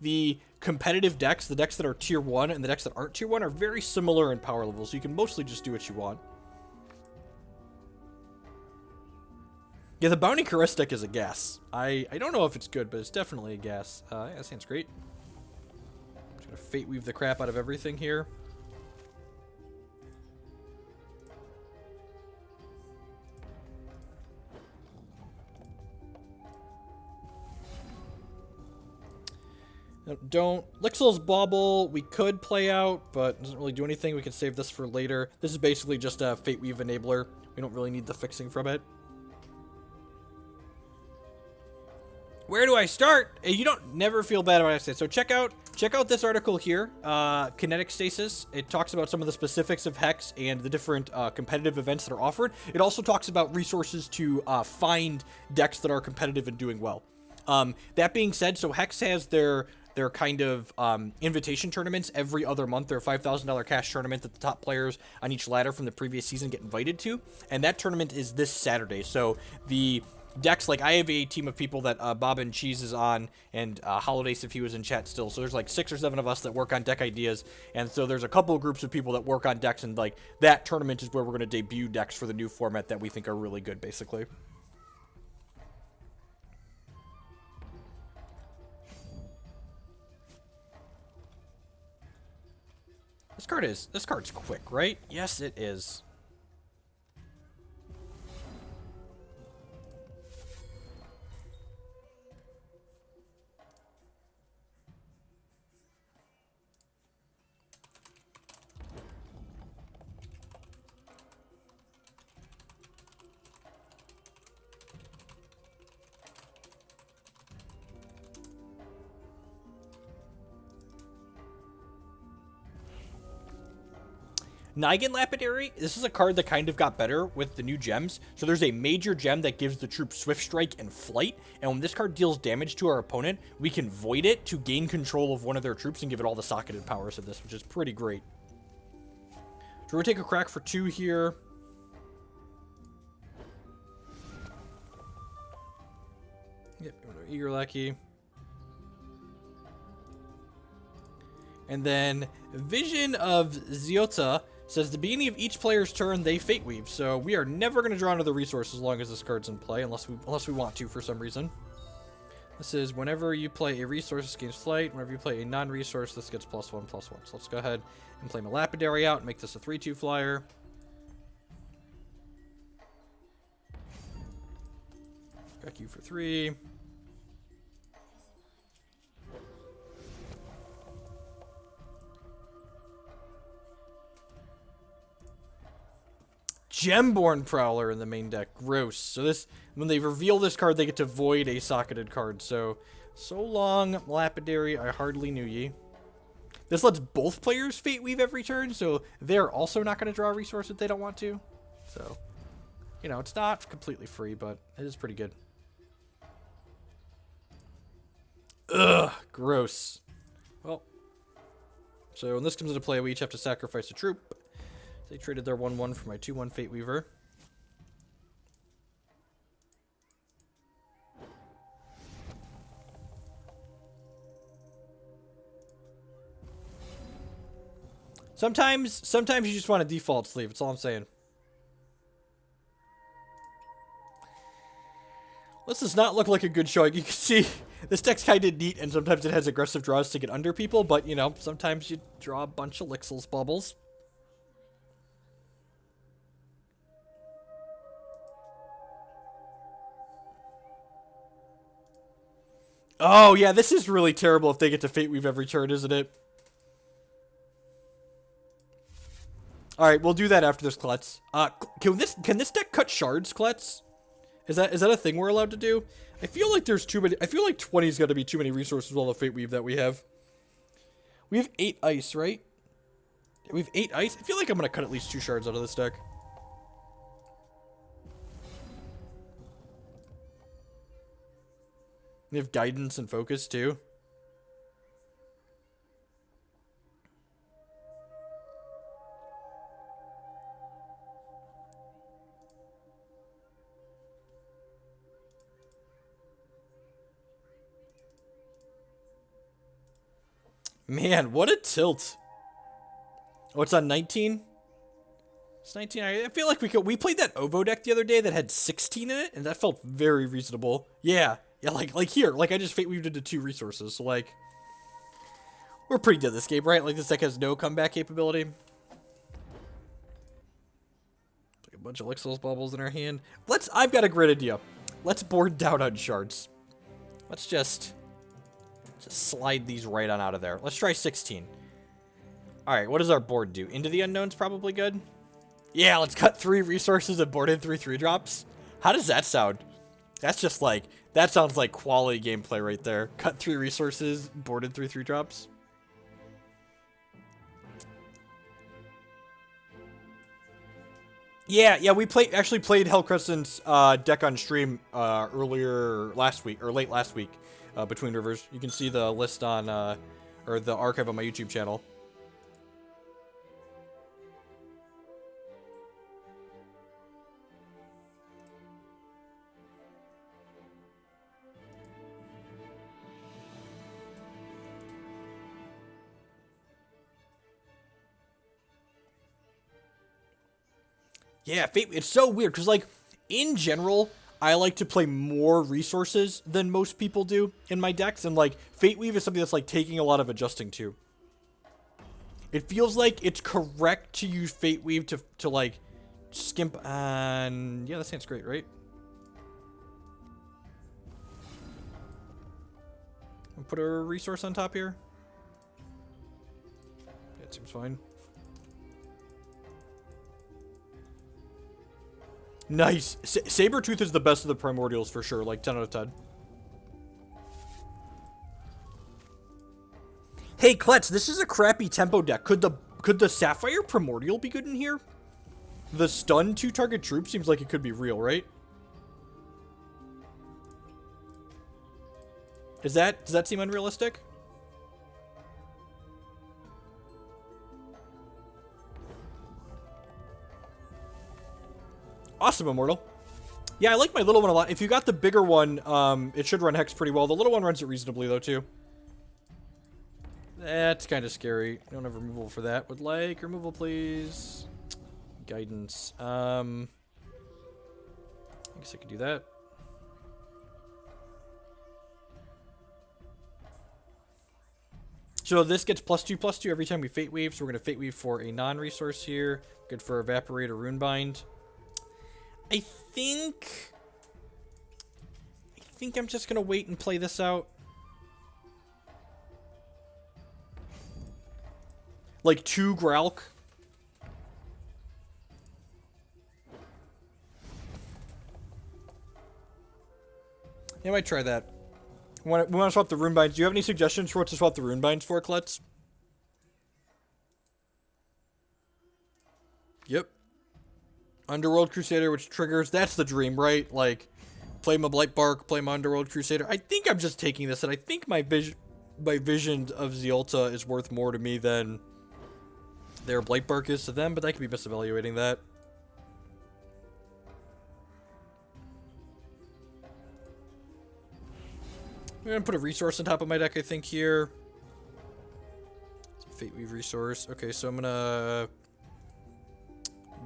the competitive decks, the decks that are tier 1 and the decks that aren't tier 1 are very similar in power level, so you can mostly just do what you want. Yeah, the Bounty Caress deck is a gas. I don't know if it's good, but it's definitely a gas. Yeah, that sounds great. Just gonna Fate Weave the crap out of everything here. Don't. Lixil's Bauble we could play out, but doesn't really do anything. We can save this for later. This is basically just a Fate Weave enabler. We don't really need the fixing from it. Where do I start? You don't never feel bad about it. So check out this article here, Kinetic Stasis. It talks about some of the specifics of Hex and the different competitive events that are offered. It also talks about resources to find decks that are competitive and doing well. That being said, so Hex has their kind of invitation tournaments every other month. They're a $5,000 cash tournament that the top players on each ladder from the previous season get invited to, and that tournament is this Saturday. So the decks, like I have a team of people that Bob and Cheese is on, and Holidays if he was in chat still. So there's like 6 or 7 of us that work on deck ideas, and so there's a couple of groups of people that work on decks, and like that tournament is where we're going to debut decks for the new format that we think are really good, basically. This card's quick, right? Yes, it is. Naagaan Lapidary, this is a card that kind of got better with the new gems. So there's a major gem that gives the troop Swift Strike and Flight, and when this card deals damage to our opponent, we can void it to gain control of one of their troops and give it all the socketed powers of this, which is pretty great. So we're going to take a crack for 2 here. Yep, Eager Lackey. And then Vision of Zeota says the beginning of each player's turn they Fate Weave, so we are never going to draw another resource as long as this card's in play, unless we want to for some reason. This is whenever you play a resource, this gains flight. Whenever you play a non-resource, this gets +1/+1. So let's go ahead and play my Lapidary out and make this a 3/2 flyer. Got you for 3. Gemborn Prowler in the main deck. Gross. So this, when they reveal this card, they get to void a socketed card. So long, Lapidary, I hardly knew ye. This lets both players Fate Weave every turn, so they're also not going to draw a resource if they don't want to. So, you know, it's not completely free, but it is pretty good. Ugh, gross. Well, so when this comes into play, we each have to sacrifice a troop. They traded their 1/1 for my 2/1 Fate Weaver. Sometimes you just want a default sleeve. That's all I'm saying. This does not look like a good showing. You can see this deck's kind of neat, and sometimes it has aggressive draws to get under people, but, you know, sometimes you draw a bunch of Lixil's bubbles. Oh, yeah, this is really terrible if they get to Fate Weave every turn, isn't it? Alright, we'll do that after this, Klutz. Can this deck cut shards, Klutz? Is that a thing we're allowed to do? I feel like there's too many. I feel like 20's got to be too many resources with all the Fate Weave that we have. We have 8 ice, right? We have 8 ice? I feel like I'm going to cut at least 2 shards out of this deck. We have guidance and focus too. Man, what a tilt. Oh, it's on 19? It's 19. I feel like we played that Ovo deck the other day that had 16 in it, and that felt very reasonable. Yeah. Yeah, like here. Like, I just fate weaved into 2 resources, so, like... We're pretty good this game, right? Like, this deck has no comeback capability. Like a bunch of Lixil's bubbles in our hand. I've got a great idea. Let's board down on shards. Let's just slide these right on out of there. Let's try 16. Alright, what does our board do? Into the Unknown's probably good? Yeah, let's cut 3 resources and board in 3 3-drops. How does that sound? That's just like... That sounds like quality gameplay right there. Cut 3 resources, board in 3 3-drops. Yeah, we actually played Hellcrescent's deck on stream earlier last week, or late last week, Between Rivers. You can see the list on, or the archive on my YouTube channel. Yeah, Fate, it's so weird, because, like, in general, I like to play more resources than most people do in my decks, and, like, Fate Weave is something that's, like, taking a lot of adjusting to. It feels like it's correct to use Fate Weave to like, skimp on... Yeah, that sounds great, right? I'll put a resource on top here. That seems fine. Nice. Sabertooth is the best of the Primordials for sure. Like 10 out of 10. Hey, Klets, this is a crappy tempo deck. Could the Sapphire Primordial be good in here? The stun 2-target troop seems like it could be real, right? Does that seem unrealistic? Awesome, Immortal. Yeah, I like my little one a lot. If you got the bigger one, it should run Hex pretty well. The little one runs it reasonably, though, too. That's kind of scary. Don't have removal for that. Would like removal, please. Guidance. I guess I could do that. So this gets +2/+2 every time we Fate Weave. So we're going to Fate Weave for a non-resource here. Good for Evaporate or Runebind. I think I'm just going to wait and play this out. Like 2 Gralk. Yeah, I might try that. We want to swap the Runebinds. Do you have any suggestions for what to swap the Runebinds for, Klutz? Yep. Underworld Crusader, which triggers... That's the dream, right? Like, play my Blightbark, play my Underworld Crusader. I think I'm just taking this, and I think my Vision of Zeota is worth more to me than their Blightbark is to them, but I could be misevaluating that. I'm going to put a resource on top of my deck, I think, here. It's a Fate Weave resource. Okay, so I'm going to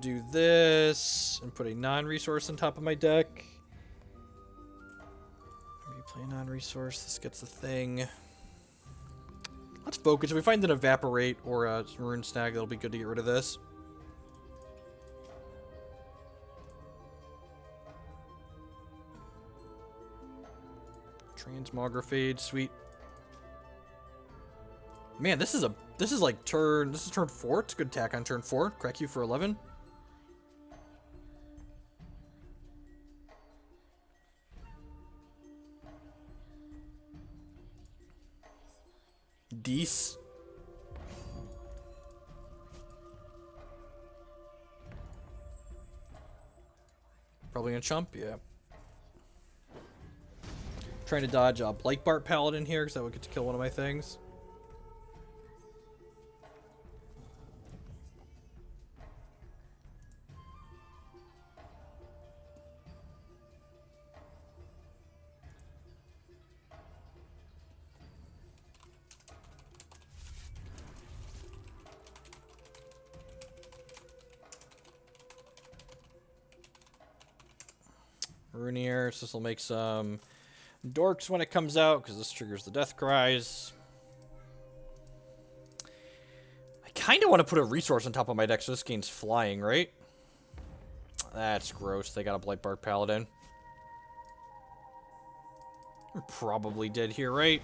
do this and put a non-resource on top of my deck. Maybe play a non-resource. This gets the thing. Let's focus. If we find an Evaporate or a Rune Snag, that'll be good to get rid of this. Transmogrifade, sweet. Man, this is turn 4. It's a good attack on turn 4. Crack you for 11. Dees. Probably gonna chump, yeah. Trying to dodge a Blightbark Paladin here because that would get to kill one of my things. Runeer. So this will make some dorks when it comes out, because this triggers the death cries. I kind of want to put a resource on top of my deck so this gains flying, right? That's gross. They got a Blightbark Paladin. We're probably dead here, right?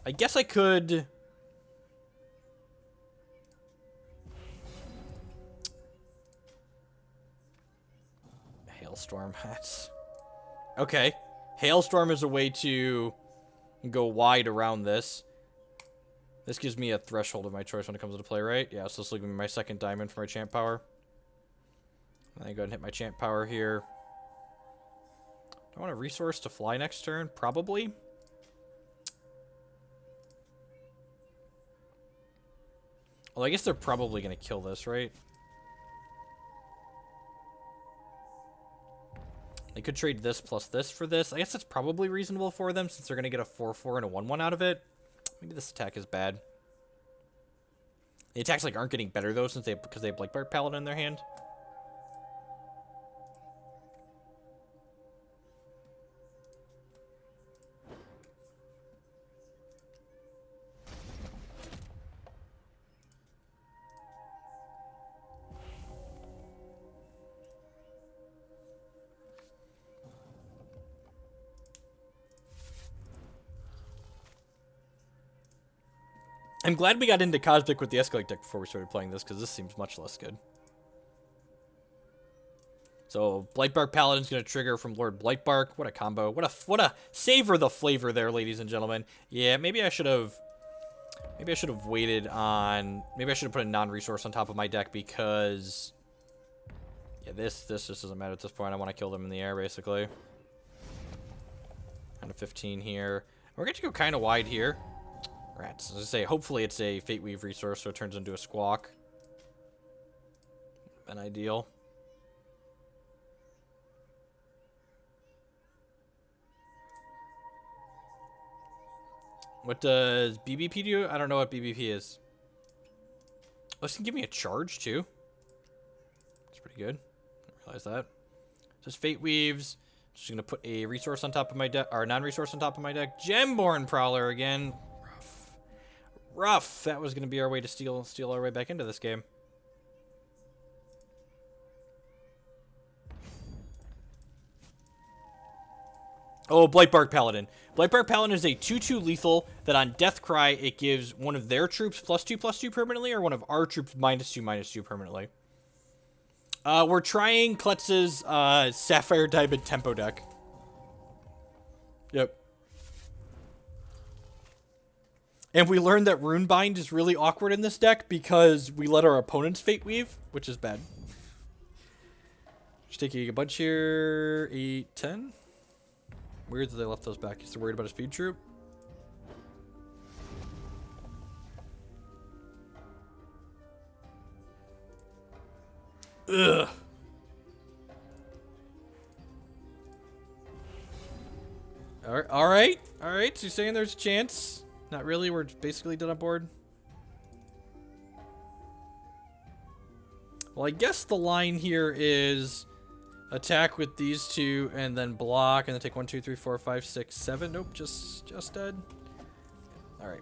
I guess I could... Hailstorm. That's... Okay. Hailstorm is a way to go wide around this. This gives me a threshold of my choice when it comes into play, right? Yeah, so this will give me my second diamond for my champ power. And then go ahead and hit my champ power here. Do I want a resource to fly next turn? Probably. Well, I guess they're probably going to kill this, right? They could trade this plus this for this. I guess that's probably reasonable for them since they're going to get a 4-4 and a 1-1 out of it. Maybe this attack is bad. The attacks like aren't getting better though since because they have Blightbark Paladin in their hand. I'm glad we got into Cosmic with the Escalate deck before we started playing this, because this seems much less good. So, Blightbark Paladin's going to trigger from Lord Blightbark. What a combo. What a savor the flavor there, ladies and gentlemen. Yeah, maybe I should have waited on... Maybe I should have put a non-resource on top of my deck, because... Yeah, this just doesn't matter at this point. I want to kill them in the air, basically. Kind of 15 here. We're going to go kind of wide here. Rats. As I say, hopefully it's a Fate Weave resource, so it turns into a Squawk. Been ideal. What does BBP do? I don't know what BBP is. Oh, this can give me a charge, too. That's pretty good. Didn't realize that. Just Fate Weaves. Just gonna put a resource on top of my deck, or non-resource on top of my deck. Gemborn Prowler again. Rough. That was going to be our way to steal our way back into this game. Oh, Blightbark Paladin. Blightbark Paladin is a 2/2 lethal that on Death Cry, it gives one of their troops +2/+2 permanently, or one of our troops -2/-2 permanently. We're trying Kletz's Sapphire Diamond tempo deck. Yep. And we learned that Runebind is really awkward in this deck because we let our opponents Fate Weave, which is bad. Just taking a bunch here. 8, 10. Weird that they left those back. Is they worried about a speed troop? Ugh. All right. So you're saying there's a chance? Not really, we're basically done on board. Well, I guess the line here is attack with these two and then block and then take 1, 2, 3, 4, 5, 6, 7. Nope, just dead. Alright.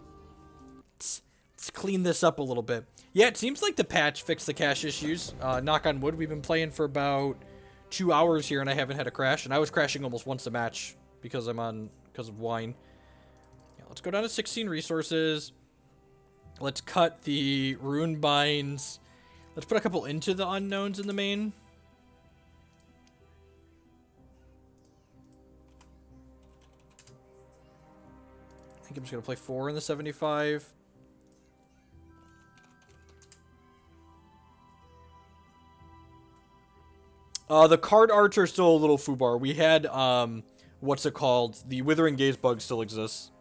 Let's clean this up a little bit. Yeah, it seems like the patch fixed the cache issues. Knock on wood, we've been playing for about 2 hours here and I haven't had a crash. And I was crashing almost once a match because of wine. Let's go down to 16 resources. Let's cut the rune binds. Let's put a couple into the unknowns in the main. I think I'm just going to play 4 in the 75. The card arts are still a little foobar. We had, what's it called? The Withering Gaze bug still exists.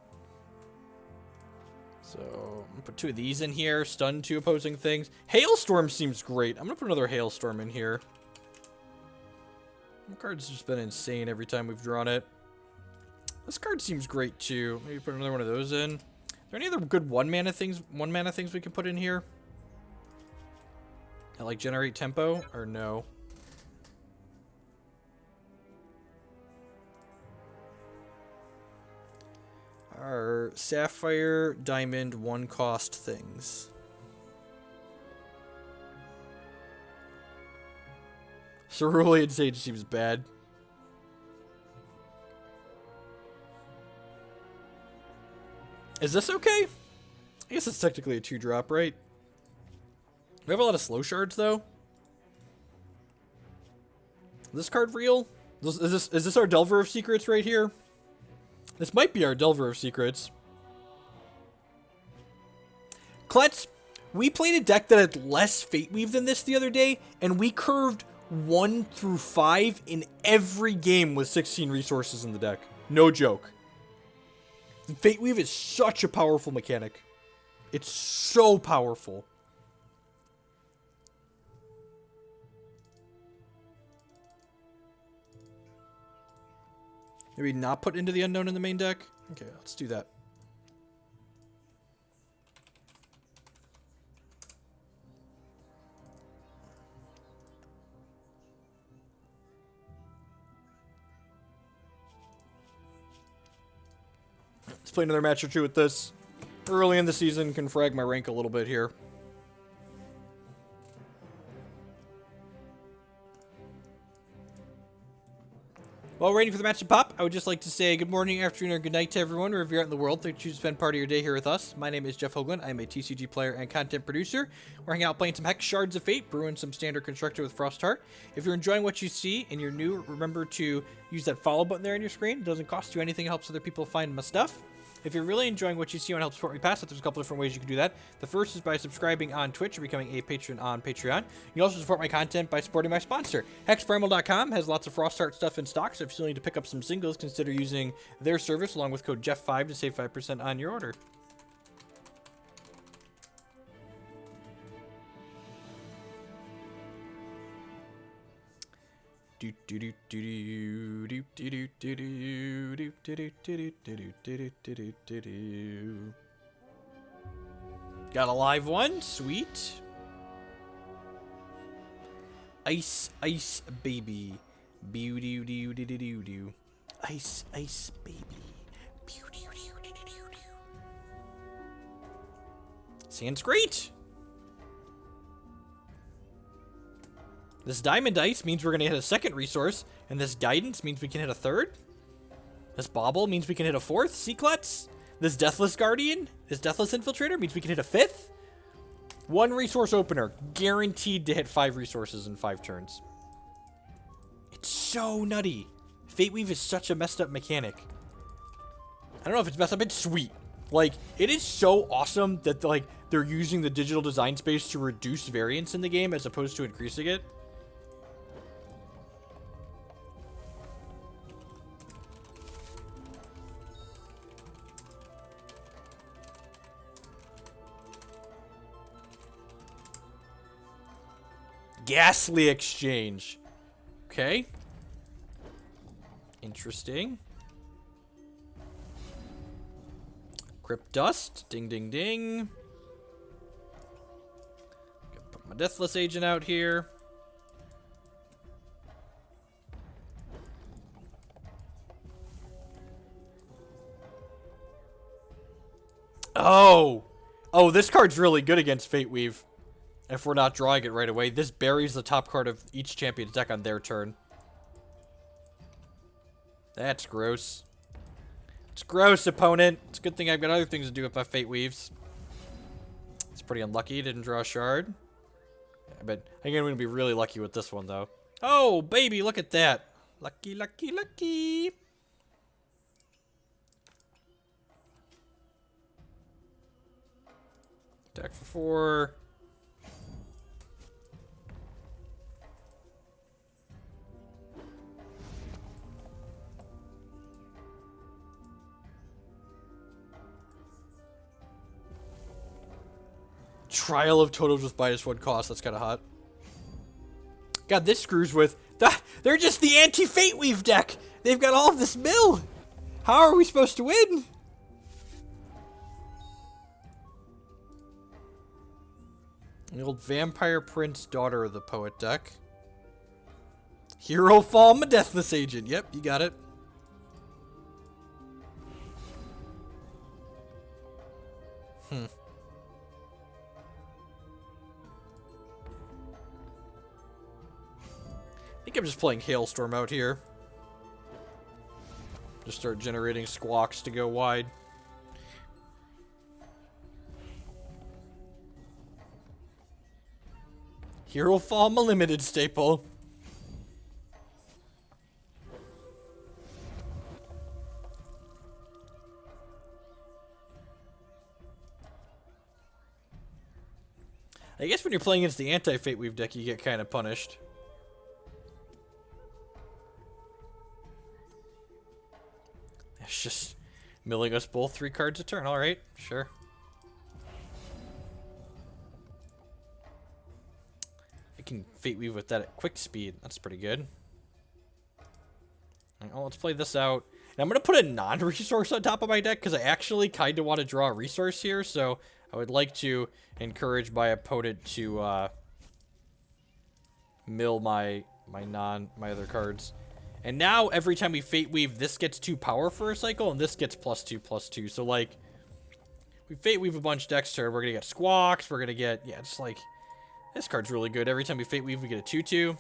So, I'm gonna put 2 of these in here. Stun 2 opposing things. Hailstorm seems great. I'm gonna put another Hailstorm in here. The card's just been insane every time we've drawn it. This card seems great too. Maybe put another one of those in. Are there any other good one mana things we can put in here? That like generate tempo or no? are Sapphire, Diamond, 1-cost things. Cerulean Sage seems bad. Is this okay? I guess it's technically a 2-drop, right? We have a lot of slow shards, though. Is this card real? Is this our Delver of Secrets right here? This might be our Delver of Secrets. Klutz, we played a deck that had less Fate Weave than this the other day, and we curved 1 through 5 in every game with 16 resources in the deck. No joke. Fate Weave is such a powerful mechanic. It's so powerful. Maybe not put Into the Unknown in the main deck? Okay, let's do that. Let's play another match or two with this. Early in the season, can frag my rank a little bit here. While waiting for the match to pop, I would just like to say good morning, afternoon, or good night to everyone, wherever you're out in the world that you choose to spend part of your day here with us. My name is Jeff Hoagland. I'm a TCG player and content producer. We're hanging out playing some Hex Shards of Fate, brewing some standard constructed with Frostheart. If you're enjoying what you see and you're new, remember to use that follow button there on your screen. It doesn't cost you anything. It helps other people find my stuff. If you're really enjoying what you see and help support me past it, there's a couple different ways you can do that. The first is by subscribing on Twitch or becoming a patron on Patreon. You can also support my content by supporting my sponsor. HexPrimal.com has lots of Frostheart stuff in stock, so if you still need to pick up some singles, consider using their service along with code Jeff5 to save 5% on your order. Got a live one, sweet. Ice, ice, baby. Beau-doo-doo-doo-doo-doo. Ice, ice, baby. Beau-doo-doo-doo-doo-doo. Sounds great. This Diamond Ice means we're going to hit a second resource, and this Guidance means we can hit a third. This Bauble means we can hit a fourth. Seaclets. This Deathless Guardian, this Deathless Infiltrator means we can hit a fifth. 1 resource opener, guaranteed to hit 5 resources in 5 turns. It's so nutty. Fate Weave is such a messed up mechanic. I don't know if it's messed up, it's sweet. Like, it is so awesome that, like, they're using the digital design space to reduce variance in the game as opposed to increasing it. Ghastly Exchange. Okay. Interesting. Crypt Dust. Ding, ding, ding. Gonna put my Deathless Agent out here. Oh! Oh, this card's really good against Fate Weave. If we're not drawing it right away, this buries the top card of each champion's deck on their turn. That's gross. It's gross, opponent. It's a good thing I've got other things to do with my Fate Weaves. It's pretty unlucky. Didn't draw a shard. But I think I'm going to be really lucky with this one, though. Oh, baby, look at that. Lucky, lucky, lucky. Attack for 4. Trial of Totals with -1 cost. That's kind of hot. God, this screws with... They're just the anti-Fate Weave deck. They've got all of this mill. How are we supposed to win? The old Vampire Prince, Daughter of the Poet deck. Hero Fall, my Deathless Agent. Yep, you got it. I think I'm just playing Hailstorm out here. Just start generating squawks to go wide. Hero Fall a limited staple. I guess when you're playing against the anti-Fate Weave deck, you get kind of punished. It's just milling us both 3 cards a turn. Alright, sure. I can Fate Weave with that at quick speed. That's pretty good. Alright, well, let's play this out. And I'm going to put a non-resource on top of my deck because I actually kind of want to draw a resource here. So I would like to encourage my opponent to mill my other cards. And now every time we Fate Weave, this gets 2 power for a cycle, and this gets +2/+2. So like, we Fate Weave a bunch next turn, we're gonna get Squawks. We're gonna get, yeah, just like, this card's really good. Every time we Fate Weave, we get a 2/2.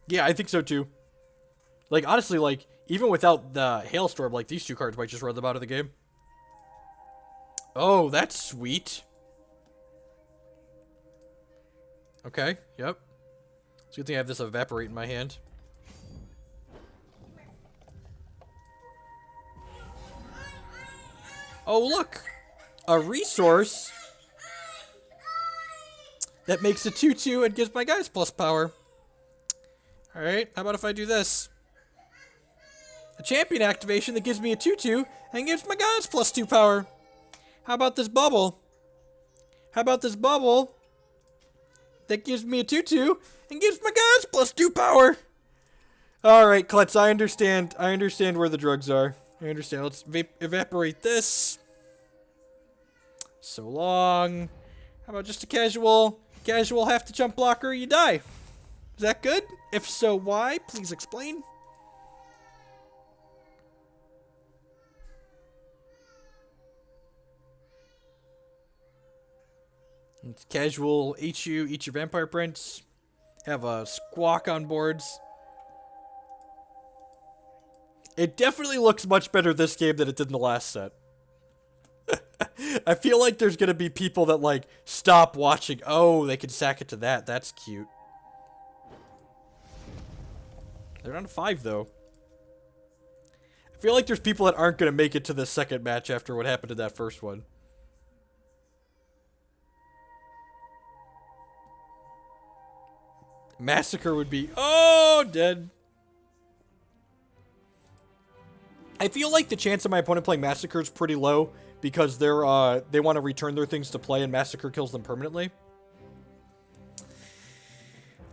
Yeah, I think so too. Like, honestly, like, even without the Hailstorm, like, these 2 cards might just run them out of the game. Oh, that's sweet. Okay, yep. It's a good thing I have this Evaporate in my hand. Oh, look! A resource that makes a 2/2 and gives my guys plus power. Alright, how about if I do this? A champion activation that gives me a 2/2 and gives my guys +2 power. How about this Bauble? How about this Bauble that gives me a 2/2 and gives my guys +2 power? Alright, Klutz, I understand. I understand where the drugs are. I understand. Let's evaporate this. So long. How about just a casual half to jump blocker, you die? Is that good? If so, why? Please explain. It's casual, eat your Vampire Prince. Have a Squawk on boards. It definitely looks much better this game than it did in the last set. I feel like there's gonna be people that, like, stop watching. Oh, they can sack it to that. That's cute. They're down to 5, though. I feel like there's people that aren't going to make it to the second match after what happened to that first one. Massacre would be... Oh, dead. I feel like the chance of my opponent playing Massacre is pretty low because they want to return their things to play and Massacre kills them permanently.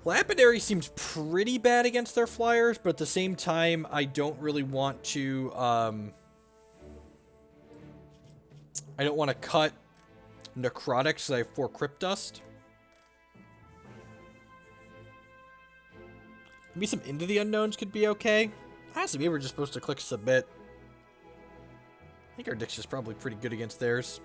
Lapidary seems pretty bad against their flyers, but at the same time, I don't really want to, I don't want to cut Necrotics, so I have 4 Crypt Dust. Maybe some Into the Unknowns could be okay. Honestly, maybe we're just supposed to click Submit. I think our deck's just probably pretty good against theirs.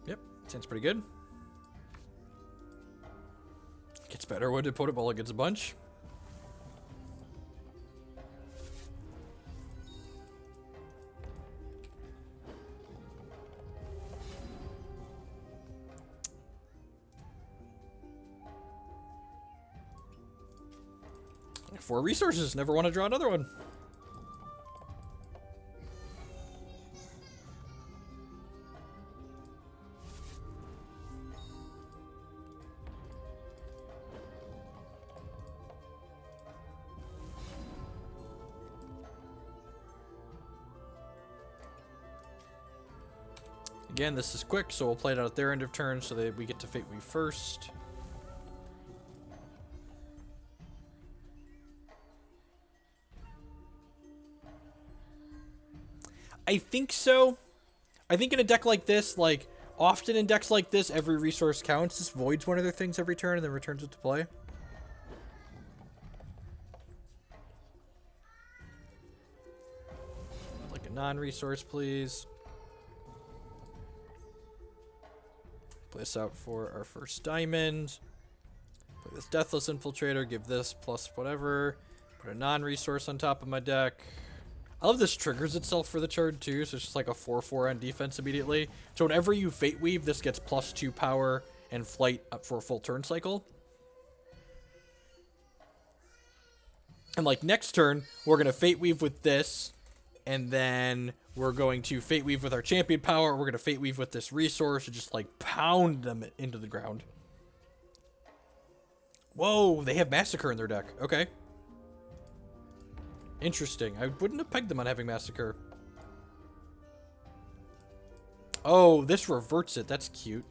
Yep, sounds pretty good. Gets better when the opponent ball gets a bunch. Four resources, never want to draw another one. Again, this is quick, so we'll play it out at their end of turn so that we get to Fate Weave first. I think so. I think in a deck like this, like, often in decks like this, every resource counts. This voids one of their things every turn and then returns it to play. Like a non-resource, please. Play this out for our first diamond. Play this Deathless Infiltrator, give this plus whatever. Put a non-resource on top of my deck. I love this triggers itself for the turn too, so it's just like a 4/4 on defense immediately. So whenever you Fate Weave, this gets +2 power and flight up for a full turn cycle. And like next turn, we're gonna Fate Weave with this, and then we're going to Fate Weave with our champion power. We're gonna Fate Weave with this resource and just like pound them into the ground. Whoa, they have Massacre in their deck. Okay. Interesting. I wouldn't have pegged them on having Massacre. Oh, this reverts it. That's cute.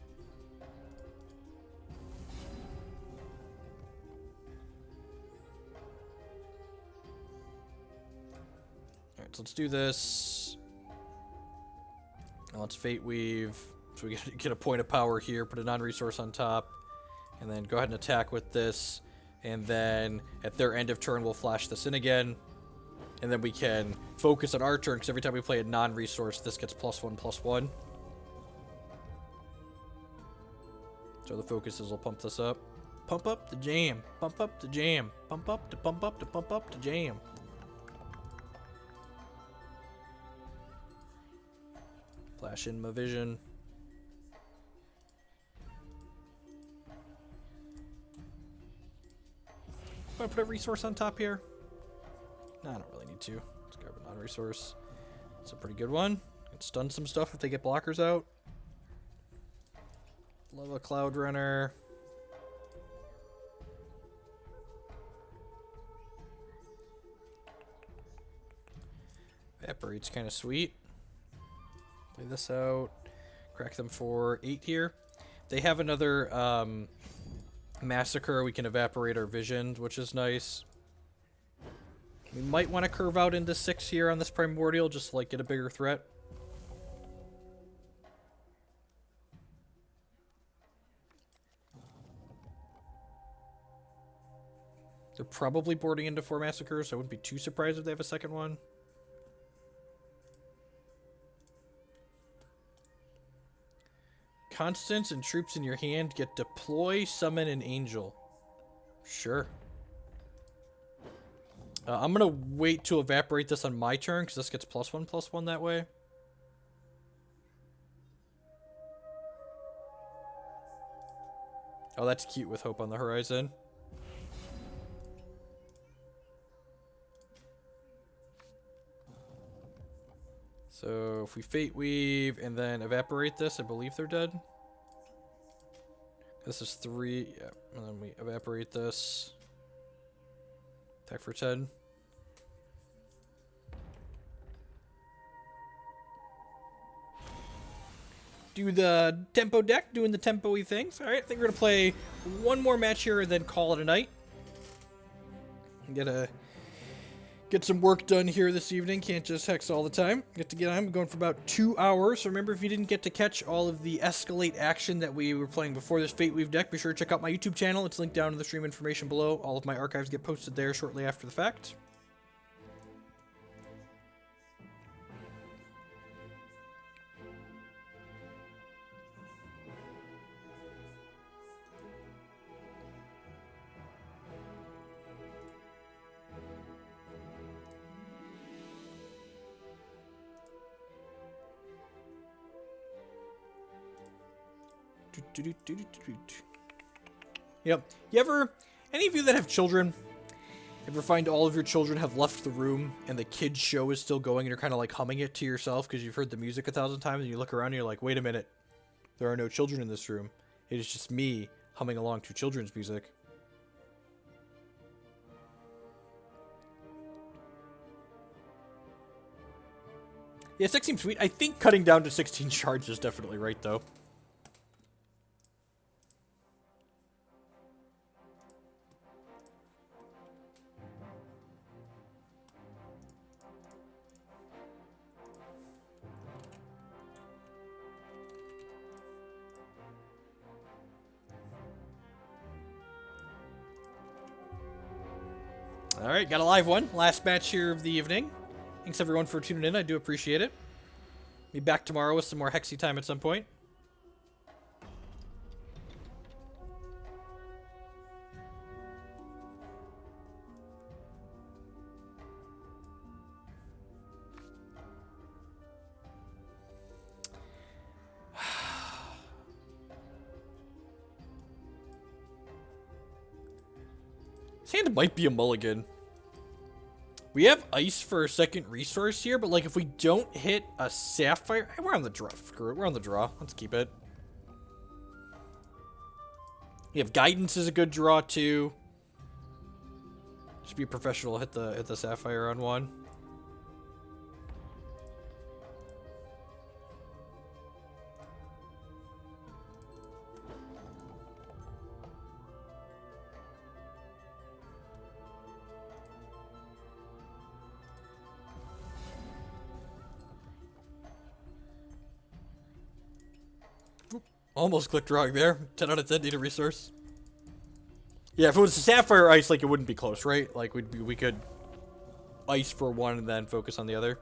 Alright, so let's do this. Now let's Fate Weave. So we get a point of power here, put a non-resource on top, and then go ahead and attack with this. And then at their end of turn, we'll flash this in again. And then we can focus on our turn, because every time we play a non-resource, this gets +1/+1. So the focuses will pump this up. Pump up the jam. Pump up the jam. Pump up to pump up to pump up to jam. Flash in my vision. I'm gonna put a resource on top here. No, I don't really need to. Let's grab a non-resource. It's a pretty good one. Can stun some stuff if they get blockers out. Love a Cloud Runner. Evaporate's kind of sweet. Play this out. Crack them for 8 here. They have another Massacre. We can Evaporate our Vision, which is nice. We might want to curve out into 6 here on this Primordial, just to, like, get a bigger threat. They're probably boarding into 4 Massacres, so I wouldn't be too surprised if they have a second one. Constants and troops in your hand get Deploy, Summon, and Angel. Sure. I'm going to wait to Evaporate this on my turn, because this gets +1/+1 that way. Oh, that's cute with Hope on the Horizon. So if we Fate Weave and then Evaporate this, I believe they're dead. This is 3, yeah, and then we Evaporate this. Attack for 10. Do the tempo deck, doing the tempo-y things. Alright, I think we're going to play one more match here and then call it a night. Get some work done here this evening. Can't just hex all the time. I'm going for about 2 hours. So remember, if you didn't get to catch all of the Escalate action that we were playing before this Fate Weave deck, be sure to check out my YouTube channel. It's linked down in the stream information below. All of my archives get posted there shortly after the fact. Yep. Any of you that have children, ever find all of your children have left the room and the kids' show is still going and you're kind of like humming it to yourself because you've heard the music 1,000 times and you look around and you're like, wait a minute, there are no children in this room. It is just me humming along to children's music. Yeah, 6 seems sweet. I think cutting down to 16 shards is definitely right, though. All right, got a live one. Last match here of the evening. Thanks everyone for tuning in. I do appreciate it. Be back tomorrow with some more Hexy time at some point. This hand might be a mulligan. We have ice for a second resource here, but like if we don't hit a sapphire, we're on the draw. Screw it, we're on the draw. Let's keep it. We have guidance is a good draw too. Should be a professional. Hit the sapphire on one. Almost clicked wrong there. 10 out of 10 need a resource. Yeah, if it was a Sapphire Ice, like, it wouldn't be close, right? Like, we could ice for one and then focus on the other.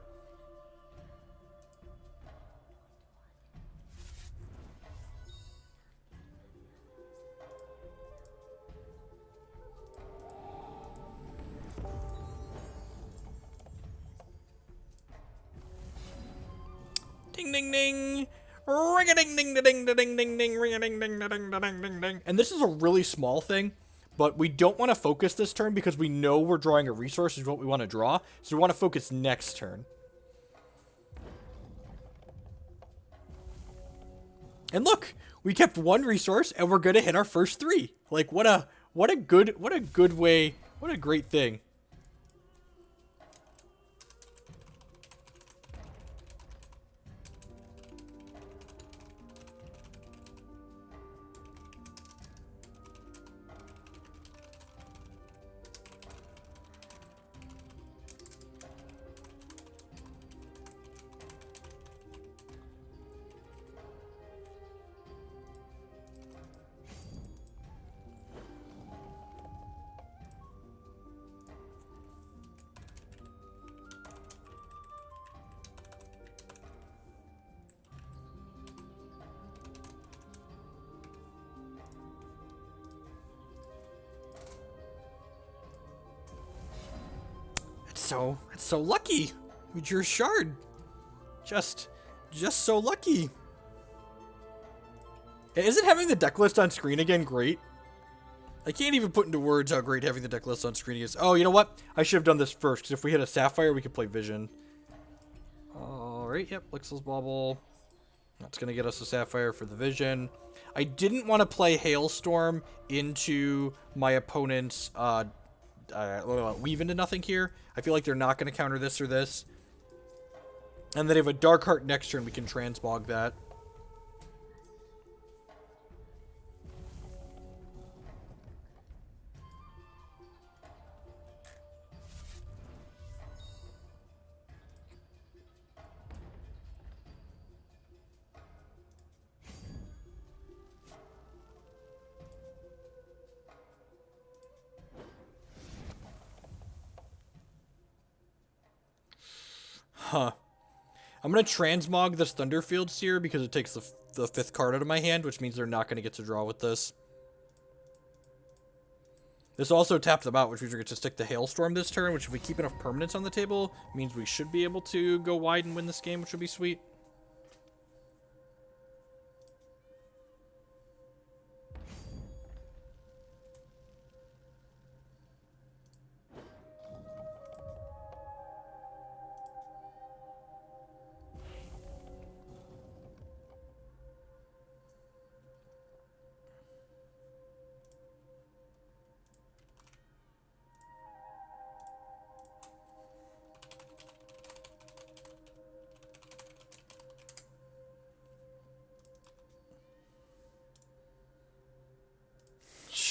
Ding, ding, ding. Ring a ding ding ding ding ding ding ding ring a ding ding ding ding ding ding. And this is a really small thing, but we don't want to focus this turn because we know we're drawing a resource is what we want to draw. So we want to focus next turn. And look, we kept one resource and we're gonna hit our first 3. Like what a good way, what a great thing. That's so lucky. We drew a shard. Just so lucky. Isn't having the deck list on screen again great? I can't even put into words how great having the deck list on screen is. Oh, you know what? I should have done this first, because if we hit a Sapphire, we could play Vision. Alright, yep, Lixil's Bauble. That's going to get us a Sapphire for the Vision. I didn't want to play Hailstorm into my opponent's weave into nothing here. I feel like they're not going to counter this or this. And then if a Dark Heart next turn, we can transmog that. Huh. I'm going to transmog this Thunderfield Seer because it takes the 5th card out of my hand, which means they're not going to get to draw with this. This also taps them out, which means we're going to stick to Hailstorm this turn, which if we keep enough permanents on the table, means we should be able to go wide and win this game, which would be sweet.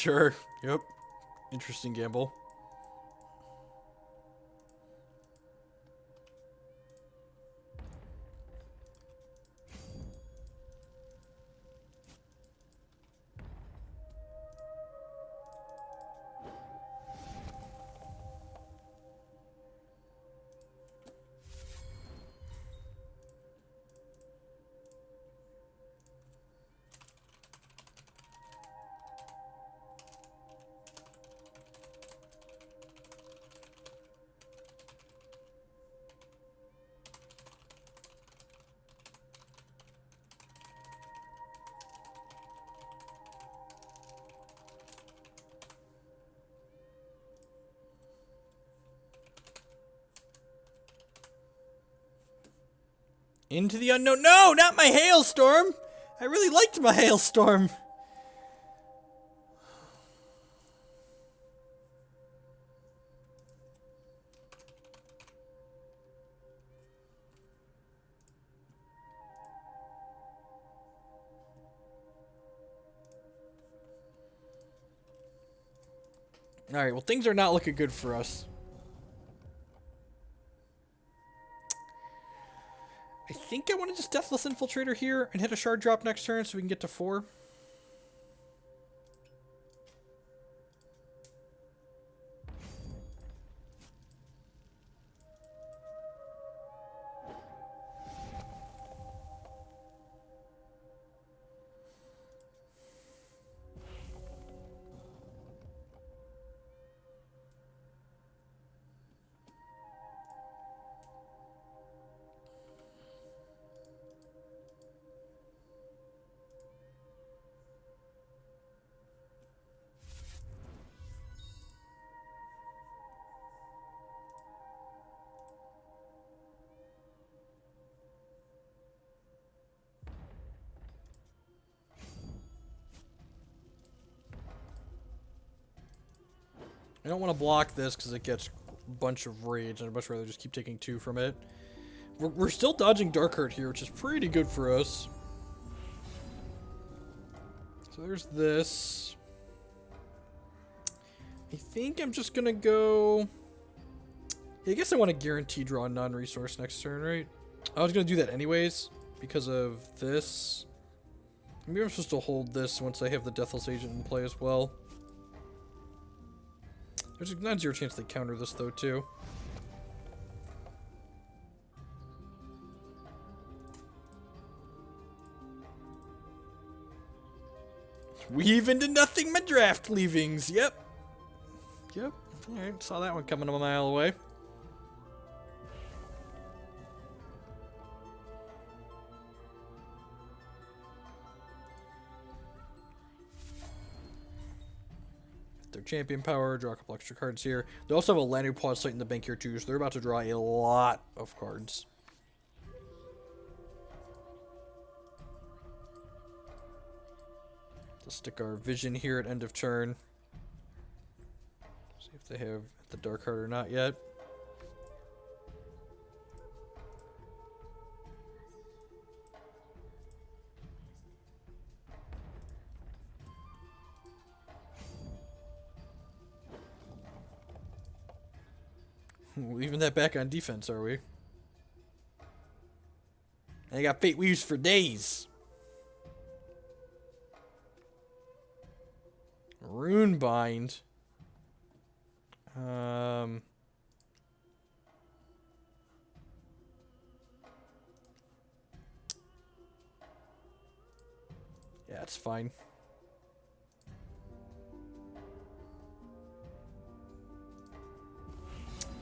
Sure. Yep. Interesting gamble. Into the unknown. No, not my Hailstorm. I really liked my Hailstorm. All right, well, things are not looking good for us. I think I want to just Deathless Infiltrator here and hit a shard drop next turn so we can get to 4. I don't want to block this because it gets a bunch of rage, and I'd much rather just keep taking 2 from it. We're still dodging Dark Heart here, which is pretty good for us. So there's this. I think I'm just going to go... I guess I want to guarantee draw a non-resource next turn, right? I was going to do that anyways because of this. Maybe I'm supposed to hold this once I have the Deathless Agent in play as well. There's a 9-0 chance they counter this, though, too. Weave into nothing, my draft leavings. Yep. Yep. Alright, saw that one coming a mile away. Their champion power, draw a couple extra cards here. They also have a Lanu Pause Sight in the bank here too, so they're about to draw a lot of cards. Let's stick our Vision here at end of turn. See if they have the Dark Heart or not yet. Leaving that back on defense, are we? I got Fate Weaves for days. Runebind. Yeah, it's fine.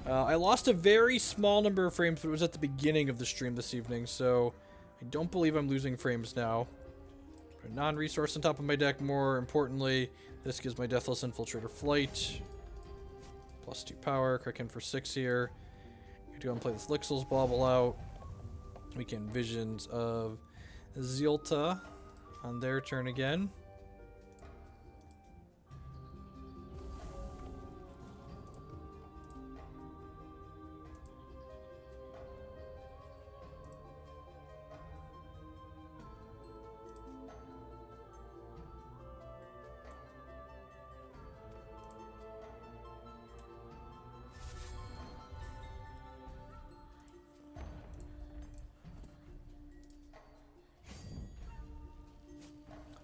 I lost a very small number of frames, but it was at the beginning of the stream this evening, so I don't believe I'm losing frames now. Put a non-resource on top of my deck. More importantly, this gives my Deathless Infiltrator flight. +2 power. Crack in for 6 here. We go and play this Lixil's Bauble out. We can Visions of Zeota on their turn again.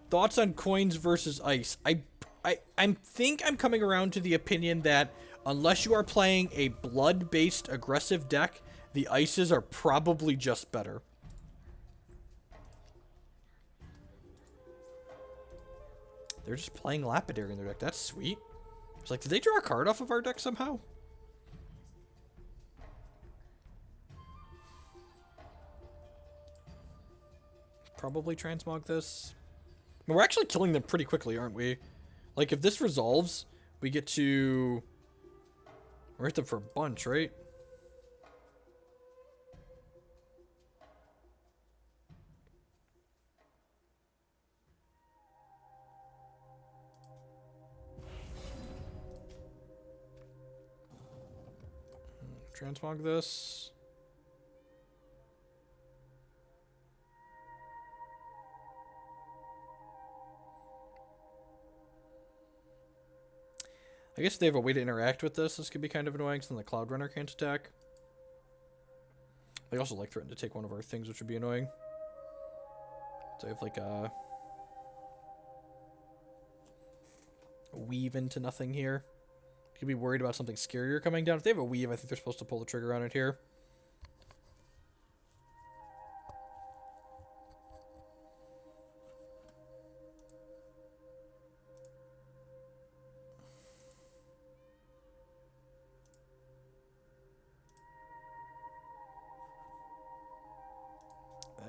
Thoughts on coins versus ice? I think I'm coming around to the opinion that unless you are playing a blood-based aggressive deck, the ices are probably just better. They're just playing Lapidary in their deck. That's sweet. It's like, did they draw a card off of our deck somehow? Probably transmog this. I mean, we're actually killing them pretty quickly, aren't we? Like, if this resolves, we get to... We're hit them for a bunch, right? Transmog this. I guess if they have a way to interact with this, this could be kind of annoying, since the Cloud Runner can't attack. They also like threaten to take one of our things, which would be annoying. So I have like a weave into nothing here. Could be worried about something scarier coming down. If they have a weave, I think they're supposed to pull the trigger on it here.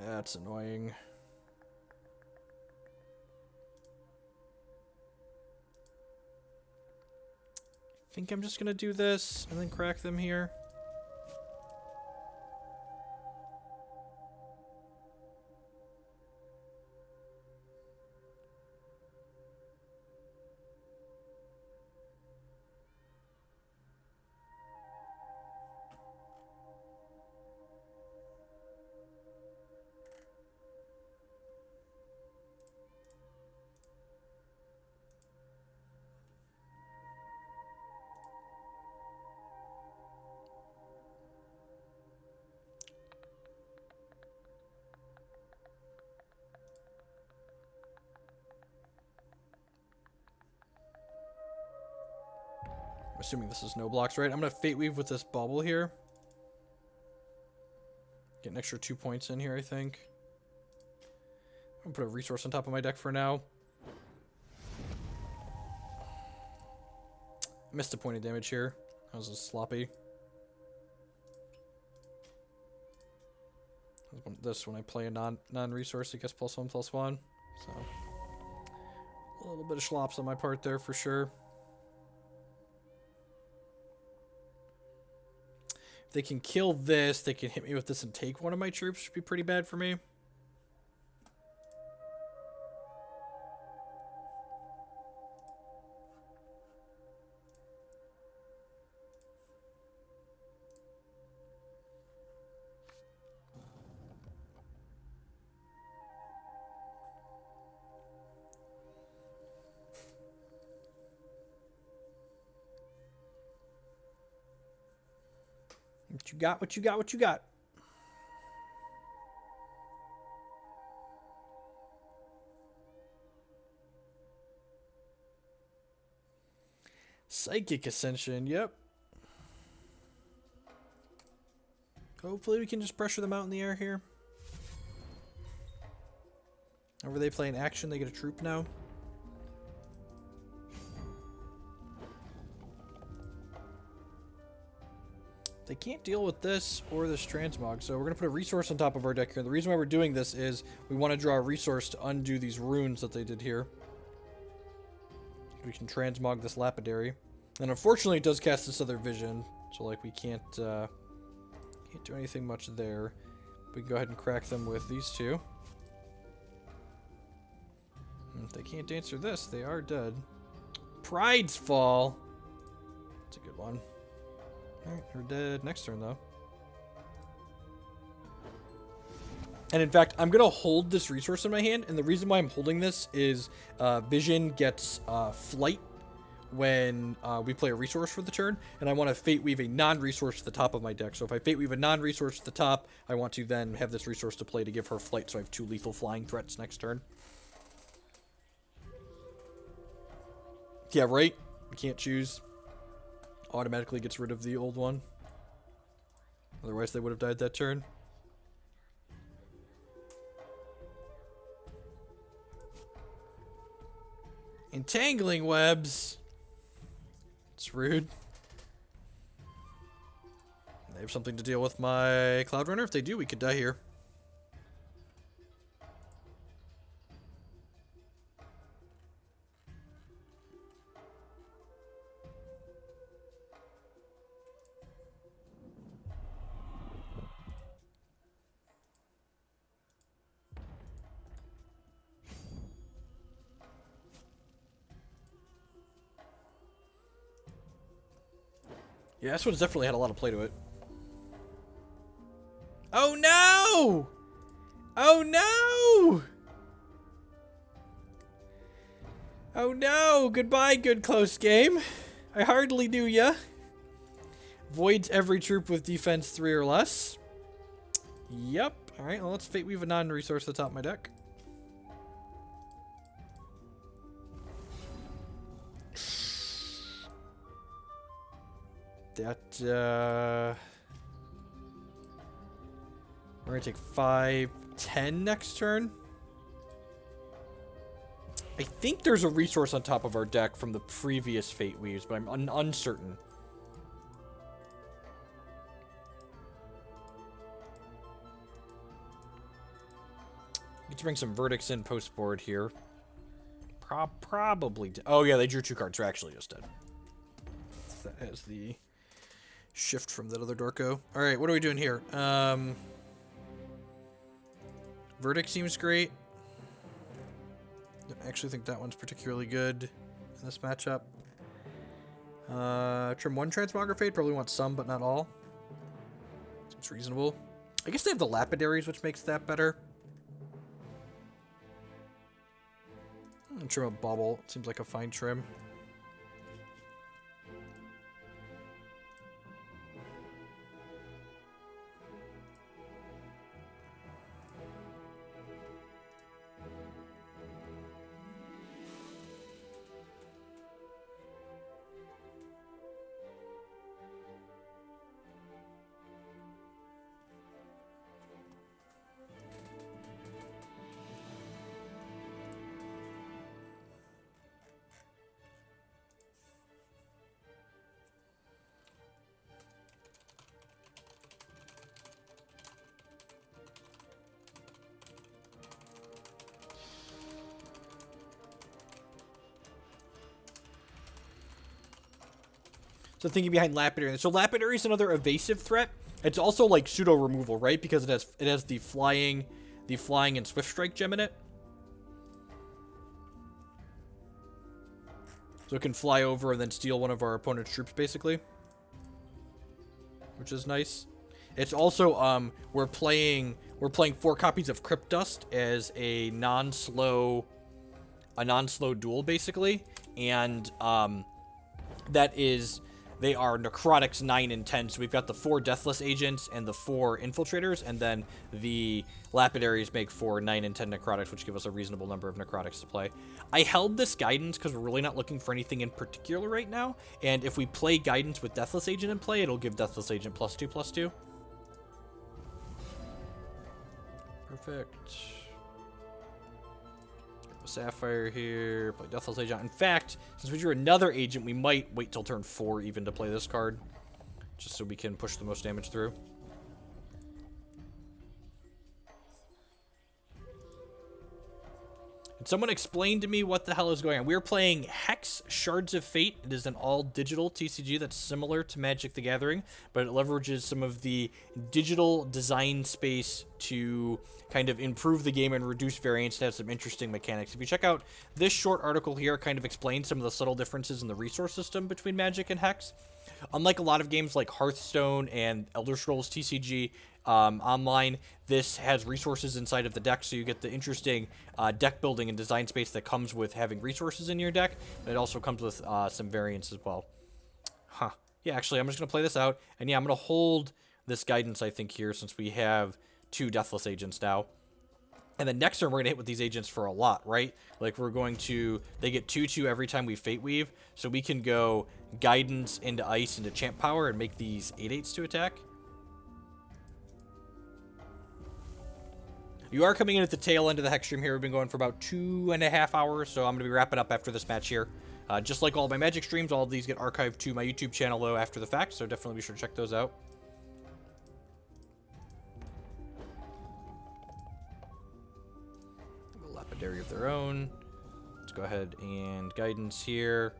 That's annoying. I think I'm just gonna do this and then crack them here. I'm assuming this is no blocks, right? I'm going to Fate Weave with this Bauble here. Get an extra 2 points in here, I think. I'm going to put a resource on top of my deck for now. Missed a point of damage here. That was just sloppy. This when I play a non-resource, it gets +1/+1. So a little bit of schlops on my part there for sure. If they can kill this, they can hit me with this and take one of my troops, which would be pretty bad for me. What you got? What you got? What you got? Psychic Ascension, yep. Hopefully we can just pressure them out in the air here. Whenever they play an action, they get a troop now. They can't deal with this or this transmog, so we're going to put a resource on top of our deck here. The reason why we're doing this is we want to draw a resource to undo these runes that they did here. We can transmog this Lapidary. And unfortunately it does cast this other vision, so like we can't do anything much there. We can go ahead and crack them with these two. And if they can't answer this, they are dead. Pride's Fall. That's a good one. Alright, we're dead next turn, though. And in fact, I'm going to hold this resource in my hand, and the reason why I'm holding this is Vision gets Flight when we play a resource for the turn, and I want to Fate Weave a non-resource to the top of my deck. So if I Fate Weave a non-resource to the top, I want to then have this resource to play to give her Flight, so I have 2 lethal flying threats next turn. Yeah, right? You can't choose. Automatically gets rid of the old one. Otherwise, they would have died that turn. Entangling webs. It's rude. They have something to deal with my Cloud Runner. If they do, we could die here. Yeah, this one's definitely had a lot of play to it. Oh no! Oh no! Oh no! Goodbye, good close game. I hardly knew ya. Voids every troop with defense 3 or less. Yep. Alright, well, let's Fate Weave a non-resource at the top of my deck. That, we're gonna take 5, 10 next turn. I think there's a resource on top of our deck from the previous Fate Weaves, but I'm uncertain. Need to bring some verdicts in post-board here. Probably. Oh, yeah, they drew 2 cards. They're actually just dead. That has the shift from that other Dorko. All right, what are we doing here? Verdict seems great. Don't actually think that one's particularly good in this matchup. Trim 1 Transmogrifade. Probably want some, but not all. Seems reasonable. I guess they have the Lapidaries, which makes that better. Trim a Bauble. Seems like a fine trim. So thinking behind Lapidary. So Lapidary is another evasive threat. It's also like pseudo removal, right? Because it has the flying and swift strike gem in it. So it can fly over and then steal one of our opponent's troops, basically. Which is nice. It's also we're playing 4 copies of Crypt Dust as a non-slow duel, basically, and they are necrotics 9 and 10. So we've got the 4 Deathless Agents and the 4 Infiltrators, and then the Lapidaries make 4 9 and 10 necrotics, which give us a reasonable number of necrotics to play. I held this Guidance because we're really not looking for anything in particular right now, and if we play Guidance with Deathless Agent in play, it'll give Deathless Agent +2/+2. Perfect. Sapphire here, play Deathless Agent. In fact, since we drew another agent, we might wait till turn 4 even to play this card, just so we can push the most damage through. And someone explain to me what the hell is going on. We're playing Hex Shards of Fate. It is an all-digital TCG that's similar to Magic the Gathering, but it leverages some of the digital design space to kind of improve the game and reduce variance to have some interesting mechanics. If you check out this short article here, it kind of explains some of the subtle differences in the resource system between Magic and Hex. Unlike a lot of games like Hearthstone and Elder Scrolls TCG Online, this has resources inside of the deck, so you get the interesting deck building and design space that comes with having resources in your deck. It also comes with some variance as well. Huh. Yeah, actually, I'm just going to play this out. And yeah, I'm going to hold this Guidance, I think, here, since we have 2 Deathless Agents now. And then next turn, we're going to hit with these agents for a lot, right? Like, we're going to... They get 2/2 every time we Fate Weave. So we can go Guidance into Ice into Champ Power and make these 8/8s to attack. You are coming in at the tail end of the Hex stream here. We've been going for about 2.5 hours, so I'm going to be wrapping up after this match here. Just like all my Magic streams, all of these get archived to my YouTube channel, though, after the fact, so definitely be sure to check those out. Lapidary of their own. Let's go ahead and Guidance here,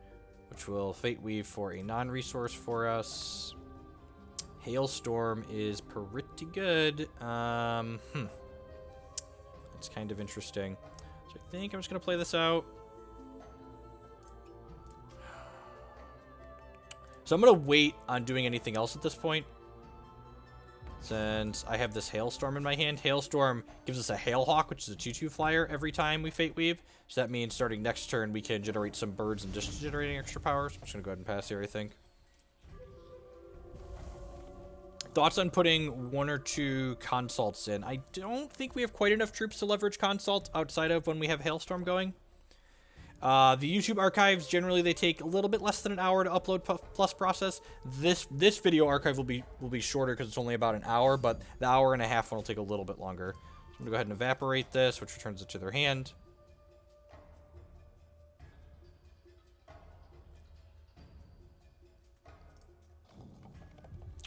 which will Fate Weave for a non-resource for us. Hailstorm is pretty good. It's kind of interesting. So I think I'm just going to play this out. So I'm going to wait on doing anything else at this point, since I have this Hailstorm in my hand. Hailstorm gives us a Hailhawk, which is a 2/2 flyer every time we Fate Weave. So that means starting next turn, we can generate some birds and just generating extra power. So I'm just going to go ahead and pass here, I think. Thoughts on putting 1 or 2 consults in? I don't think we have quite enough troops to leverage consult outside of when we have Hailstorm going. The YouTube archives, generally they take a little bit less than an hour to upload plus process. This video archive will be shorter because it's only about an hour, but the 1.5 hour one will take a little bit longer. So I'm going to go ahead and evaporate this, which returns it to their hand.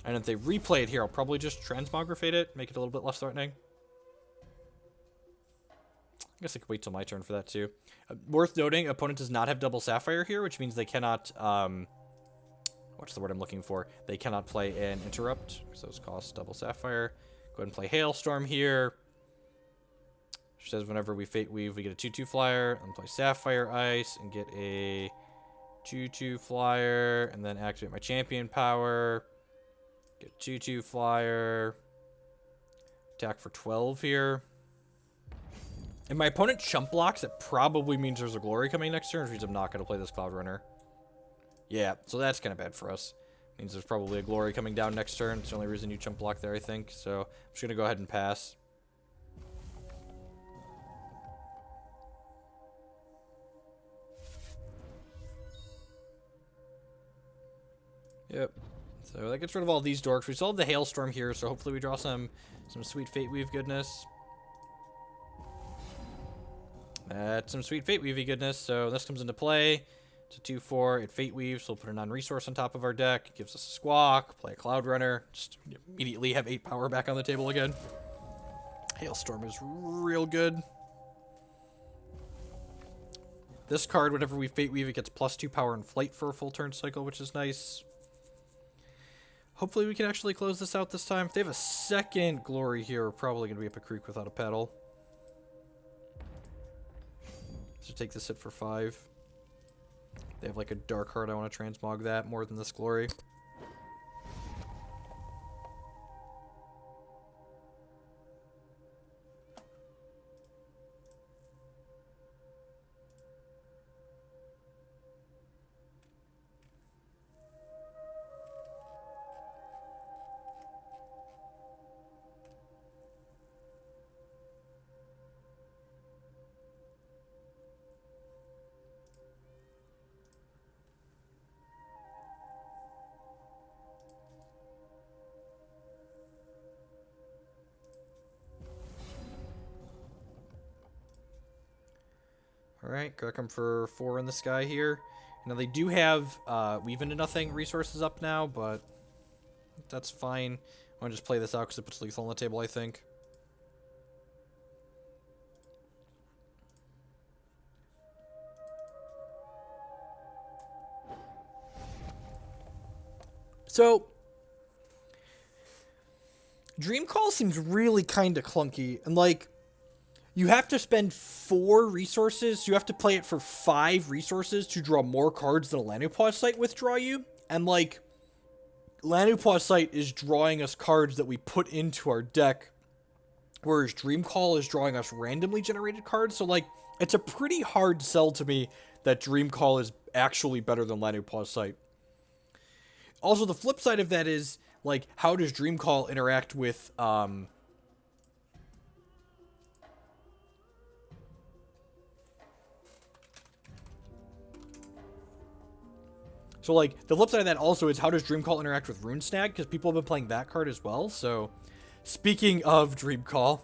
And if they replay it here, I'll probably just Transmogrifade it, make it a little bit less threatening. I guess I could wait till my turn for that too. Worth noting, opponent does not have double Sapphire here, which means they cannot, what's the word I'm looking for? They cannot play an Interrupt, because those cost double Sapphire. Go ahead and play Hailstorm here. Which says whenever we Fate Weave, we get a 2/2 flyer, and play Sapphire Ice, and get a 2/2 flyer, and then activate my champion power. Get 2/2 flyer. Attack for 12 here. If my opponent chump blocks, it probably means there's a glory coming next turn, which means I'm not going to play this Cloud Runner. Yeah, so that's kind of bad for us. Means there's probably a glory coming down next turn. It's the only reason you chump block there, I think. So I'm just going to go ahead and pass. Yep. So that gets rid of all these dorks. We still have the Hailstorm here, so hopefully we draw some sweet Fate Weave goodness. That's some sweet Fate Weavey goodness. So this comes into play. It's a 2/4. It Fate Weaves, so we'll put a non-resource on top of our deck. It gives us a Squawk, play a Cloud Runner. Just immediately have 8 power back on the table again. Hailstorm is real good. This card, whenever we Fate Weave, it gets +2 power and flight for a full turn cycle, which is nice. Hopefully we can actually close this out this time. If they have a second glory here, we're probably going to be up a creek without a pedal. So take this hit for 5. They have like a dark heart. I want to transmog that more than this glory. Alright, Grackham for 4 in the sky here. Now they do have Weave into Nothing resources up now, but that's fine. I want to just play this out because it puts lethal on the table, I think. So, Dream Call seems really kind of clunky, and like, you have to spend 4 resources. You have to play it for 5 resources to draw more cards than a Lanupause Sight withdraw you. And, like, Lanupause Sight is drawing us cards that we put into our deck, whereas Dream Call is drawing us randomly generated cards. So, like, it's a pretty hard sell to me that Dream Call is actually better than Lanupause Sight. Also, the flip side of that is, like, how does Dream Call interact with, So, like, the flip side of that also is how does Dreamcall interact with Rune Snag? Because people have been playing that card as well. So, speaking of Dreamcall,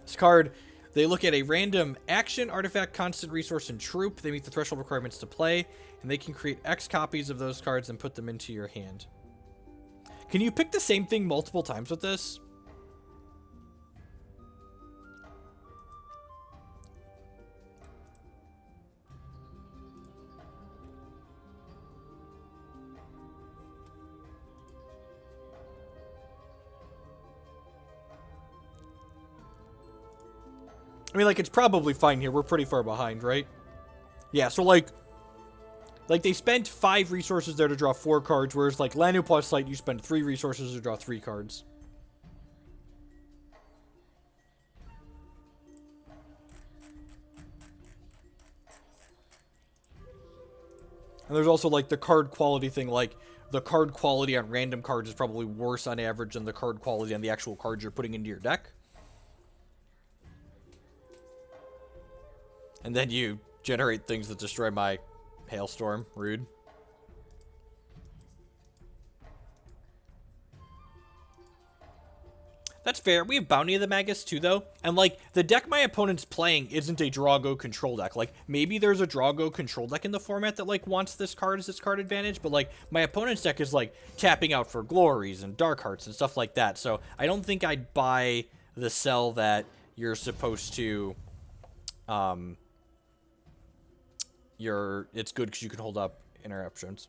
this card, they look at a random action, artifact, constant resource, and troop. They meet the threshold requirements to play, and they can create X copies of those cards and put them into your hand. Can you pick the same thing multiple times with this? I mean, like, it's probably fine here. We're pretty far behind, right? Yeah, so, like they spent 5 resources there to draw 4 cards, whereas, like, Lanu plus Light, you spend 3 resources to draw 3 cards. And there's also, like, the card quality thing, like, the card quality on random cards is probably worse on average than the card quality on the actual cards you're putting into your deck. And then you generate things that destroy my Hailstorm. Rude. That's fair. We have Bounty of the Magus too, though. And, like, the deck my opponent's playing isn't a Draw-Go control deck. Like, maybe there's a Draw-Go control deck in the format that, like, wants this card as its card advantage. But, like, my opponent's deck is, like, tapping out for Glories and Dark Hearts and stuff like that. So I don't think I'd buy the sell that you're supposed to... it's good because you can hold up interruptions.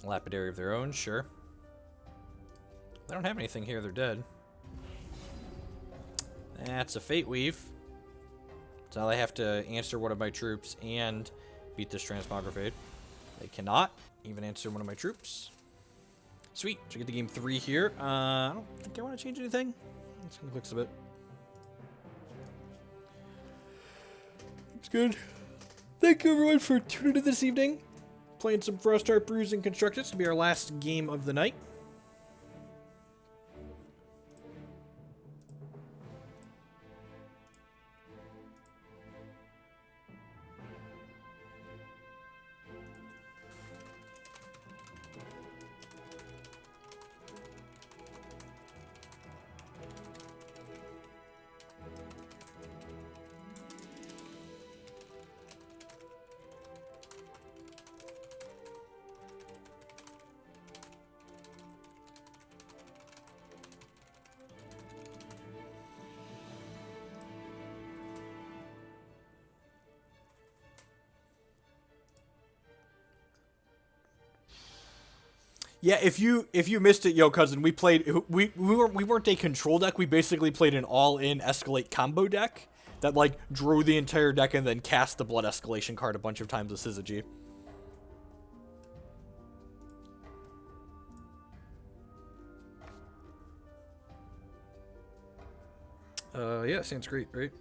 Lapidary of their own, sure. They don't have anything here, they're dead. That's a Fate Weave. So now they have to answer one of my troops and beat this Transmogrifade. They cannot even answer one of my troops. Sweet, so we get the game 3 here. I don't think I want to change anything. Let's click a bit. It's good. Thank you everyone for tuning in this evening. Playing some Frostheart Brews and Constructed. This will be our last game of the night. Yeah, if you missed it, yo cousin, we weren't a control deck. We basically played an all-in escalate combo deck that like drew the entire deck and then cast the blood escalation card a bunch of times with Syzygy. Yeah, sounds great, right?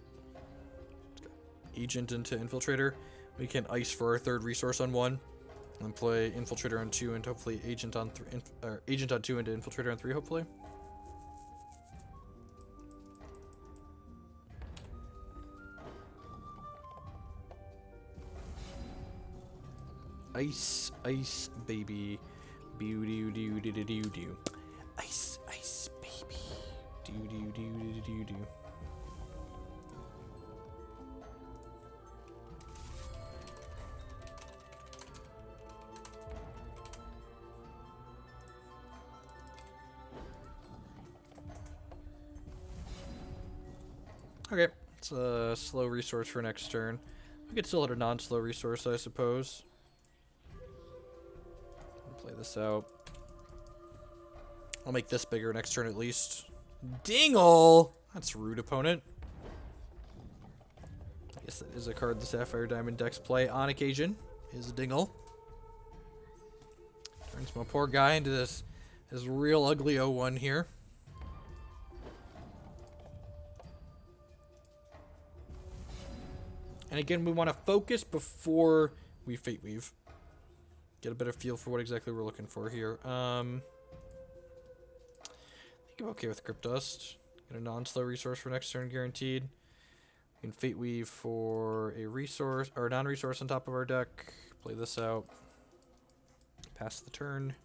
Agent into Infiltrator. We can ice for our 3rd resource on 1. And play Infiltrator on 2 and hopefully Agent on 3, Agent on 2 into Infiltrator on 3, hopefully. Ice, ice, baby. Doo doo doo doo doo doo doo. Ice, ice, baby. Doo doo doo doo doo doo. Okay, it's a slow resource for next turn. We could still hit a non-slow resource, I suppose. Play this out. I'll make this bigger next turn at least. Dingle! That's rude, opponent. I guess that is a card the Sapphire Diamond decks play on occasion. Is a dingle. Turns my poor guy into this real ugly 0-1 here. And again, we want to focus before we Fate Weave. Get a better feel for what exactly we're looking for here. I'm okay with Crypt Dust. Get a non-slow resource for next turn guaranteed. We can Fate Weave for a resource or a non-resource on top of our deck. Play this out. Pass the turn.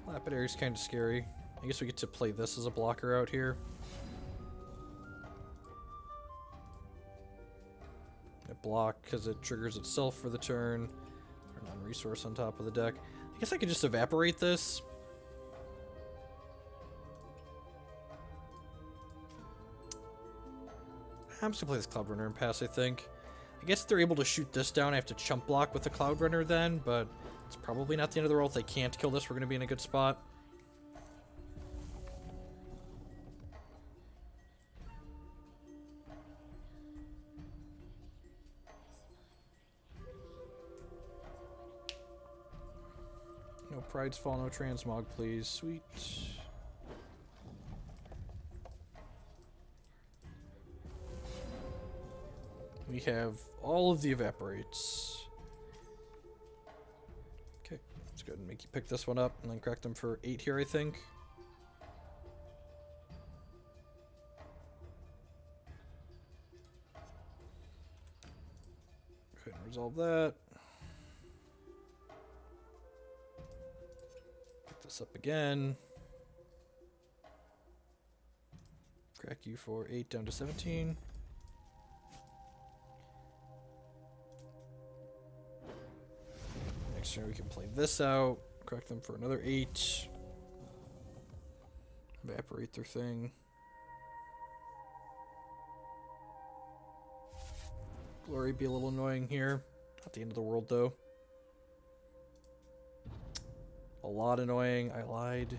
Lapidary's kind of scary. I guess we get to play this as a blocker out here. I block because it triggers itself for the turn. Or non-resource on top of the deck. I guess I could just evaporate this. I'm just gonna play this Cloud Runner and pass, I think. I guess if they're able to shoot this down, I have to chump block with the Cloud Runner then, but it's probably not the end of the world. If they can't kill this, we're gonna be in a good spot. No Pride's Fall, no Transmog, please. Sweet. We have all of the Evaporates. Okay, let's go ahead and make you pick this one up and then crack them for 8 here, I think. Go ahead and resolve that. Pick this up again. Crack you for 8 down to 17. Next turn we can play this out, crack them for another 8. Evaporate their thing. Glory be a little annoying here. Not the end of the world though. A lot annoying, I lied.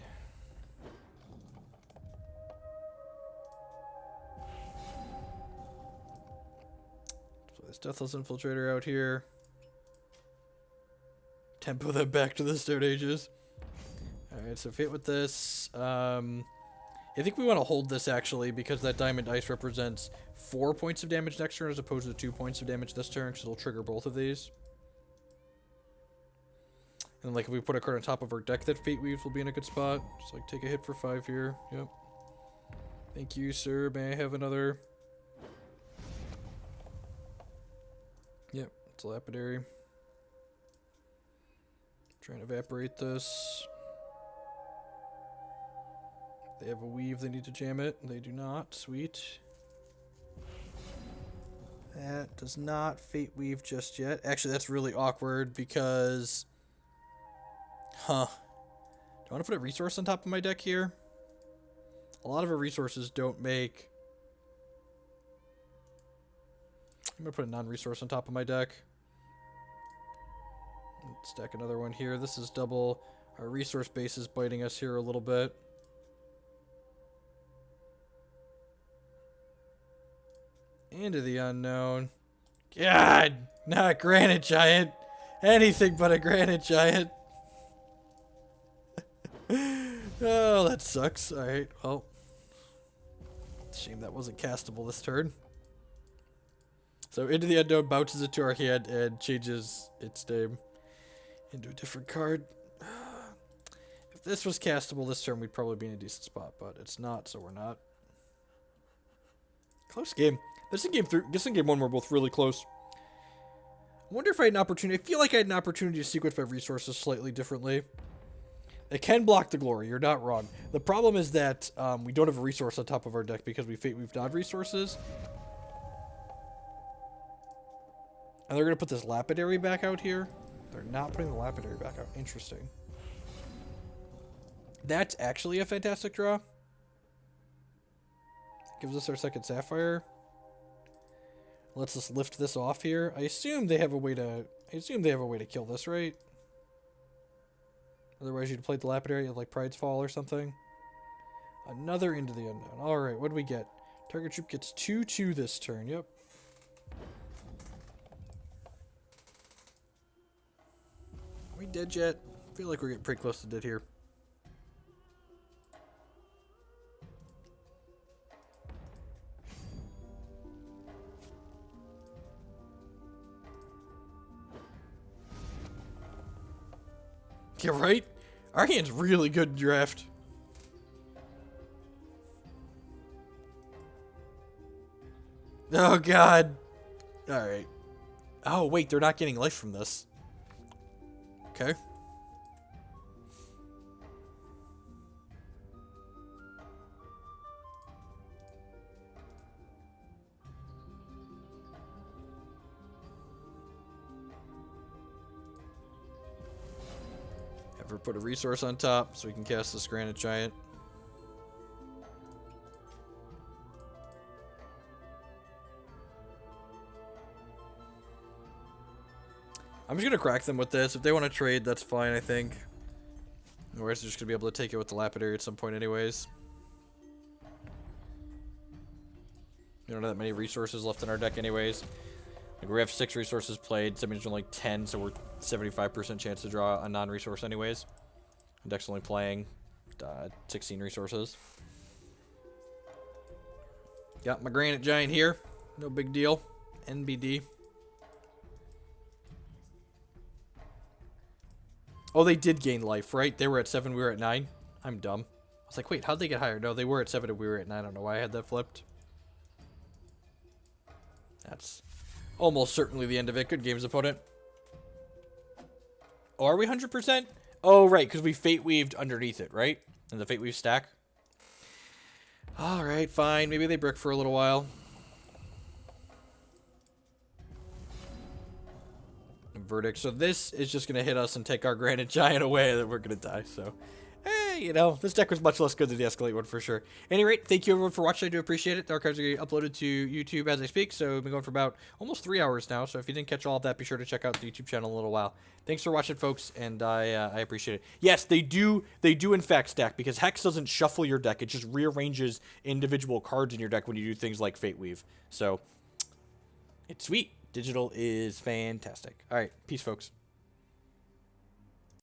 So this Deathless Infiltrator out here. Tempo them back to the Stone Ages. Alright, so Fate with this. I think we want to hold this actually because that Diamond Ice represents 4 points of damage next turn as opposed to 2 points of damage this turn because it'll trigger both of these. And like if we put a card on top of our deck that Fate Weaves will be in a good spot. Just like take a hit for 5 here. Yep. Thank you, sir. May I have another? Yep, it's a Lapidary. Try and evaporate this. They have a weave, they need to jam it. They do not. Sweet. That does not Fate Weave just yet. Actually, that's really awkward because... Huh. Do I want to put a resource on top of my deck here? A lot of our resources don't make... I'm going to put a non-resource on top of my deck. Stack another one here. This is double. Our resource base is biting us here a little bit. Into the unknown. God! Not Granite Giant. Anything but a Granite Giant. Oh, that sucks. Alright, well. Shame that wasn't castable this turn. So Into the Unknown bounces it to our hand and changes its name into a different card. If this was castable this turn, we'd probably be in a decent spot, but it's not, so we're not. Close game. This in game 3. This in game 1 we're both really close. I wonder if I had an opportunity. I feel like I had an opportunity to sequence my resources slightly differently. They can block the glory. You're not wrong. The problem is that we don't have a resource on top of our deck because we've not resources. And they're going to put this Lapidary back out here. They're not putting the Lapidary back out. Interesting. That's actually a fantastic draw. Gives us our second Sapphire. Lets us lift this off here. I assume they have a way to... kill this, right? Otherwise you'd play the Lapidary at like Pride's Fall or something. Another Into the Unknown. Alright, what do we get? Target troop gets 2/2 this turn. Yep. Are we dead yet? I feel like we're getting pretty close to dead here. Yeah, right? Our hand's really good in draft. Oh, God. Alright. Oh, wait, they're not getting life from this. Okay. Have her put a resource on top so we can cast this Granite Giant. I'm just going to crack them with this. If they want to trade, that's fine, I think. Otherwise, they're just going to be able to take it with the Lapidary at some point anyways. We don't have that many resources left in our deck anyways. Like, we have 6 resources played. That means we're only 10, so we're 75% chance to draw a non-resource anyways. The deck's only playing 16 resources. Got my Granite Giant here. No big deal. NBD. Oh, they did gain life, right? They were at 7, we were at 9. I'm dumb. I was like, wait, how'd they get higher? No, they were at 7 and we were at 9. I don't know why I had that flipped. That's almost certainly the end of it. Good games, opponent. Oh, are we 100%? Oh, right, because we Fate Weaved underneath it, right? In the Fate Weave stack. Alright, fine. Maybe they brick for a little while. Verdict. So this is just going to hit us and take our Granite Giant away, and then we're going to die. So, hey, you know, this deck was much less good than the Escalate one for sure. At any rate, thank you everyone for watching. I do appreciate it. The archives are getting uploaded to YouTube as I speak, so we've been going for about almost 3 hours now. So if you didn't catch all of that, be sure to check out the YouTube channel in a little while. Thanks for watching, folks, and I appreciate it. Yes, they do in fact stack, because Hex doesn't shuffle your deck. It just rearranges individual cards in your deck when you do things like Fate Weave. So, it's sweet. Digital is fantastic. All right, peace, folks.